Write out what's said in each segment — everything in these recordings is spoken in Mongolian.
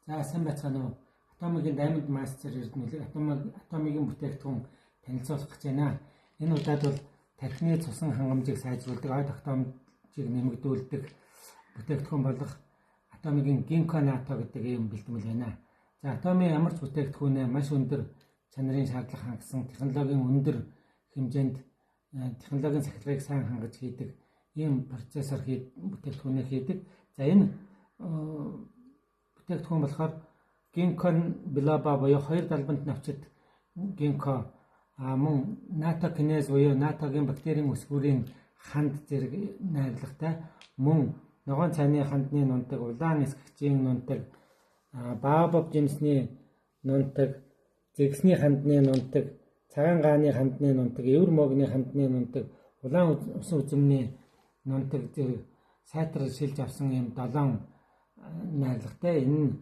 За сайн байцгаана уу. Атомигийн Diamond Master эрдэмтнийг атомигийн бүтээгдэхүүн танилцуулах гэж байна. Энэ удаад бол тархины цусан хангамжийг сайжруулдаг, ой тогтоомжийг нэмэгдүүлдэг бүтээгдэхүүн болох атомигийн Ginkgo natto гэдэг ийм бэлтгэл байна. За атомын ямар ч бүтээгдэхүүнээ маш өндөр чанарын шаардлага хангасан технологийн өндөр хэмжээнд технологийн сахилгыг сайн хангаж хийдэг ийм процессор бүтээгдэхүүнээ хийдэг. За энэ бүтээгдэхүүн болохоор Ginkgo biloba буюу хоёр далбант навчид Ginkgo мөн natto kinase буюу натогийн бактерийн өсгүүрийн ханд зэрэг найрлагатай мөн ногоон цайны хандны нунтаг, улаан эсгэгчийн нунтаг, baobab жимсний нунтаг, зэгсний хандны нунтаг, цагаан гааны хандны нунтаг, эвэр могны хандны нунтаг, улаан усан үзэмний нунтаг зэрэг сайтар шилж авсан юм 7 найрлагатай. Энэ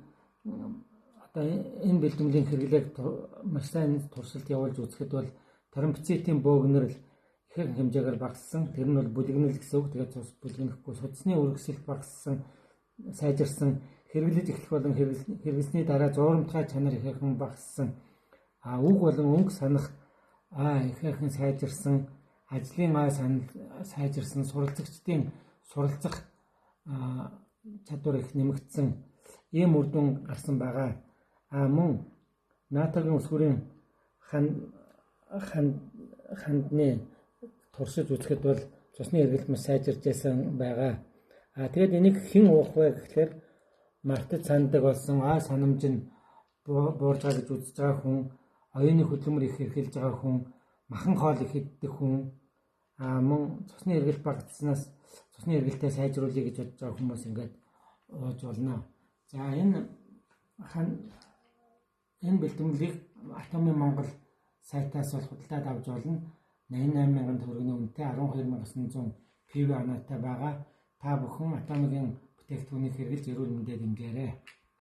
бэлтгэлийн хэрэглээг маш сайн туршилт явуулж үзэхэд бол тромбоцитийн бөөгнөрл ихэнх хэмжээгээр багассан. Тэр нь бол бүлэгнэл гэсэн үг. Тэгээд цус бүлэгнэхгүй судасны үргэлжлэлт багассан, сайжирсан, хэрэглэж эхлэх болон хэрэглэсний дараа зуурамтгай чанар ихэнхэн багассан. Үг болон өнгө санах ихэнхэн сайжирсан, ажлын санал сайжирсан, суралцагчдын суралцах чадвар их нэмэгдсэн ийм үр дүн гарсан байгаа. Мөн натогийн өсгүүрийн хандны туршиж үзэхэд бол цусны эргэлт маш сайжирч байсан байгаа. Тэгээд энийг хэн уух вэ гэхээр мартаж сандаг болсон санамж нь буурж байгаа гэж үзэж байгаа хүн, оюуны хөдөлмөр их хэрхэлж байгаа хүн, махан хоол их иддэг хүн, мөн цусны эргэлт багасснаас цусны эргэлтээ сайжруулъя гэж бодож байгаа хүмүүс ингээд ууж болно. За энэ бэлтгэлийг Атомын Монгол сайтаас бол худалдаад авч болно. 88,000 төгрөгийн үнэтэй 12,900 PV оноотой байгаа. Та бүхэн атомигийн бүтээгдэхүүнийг хэрэглэж эрүүл мэндээ дэмжээрэй.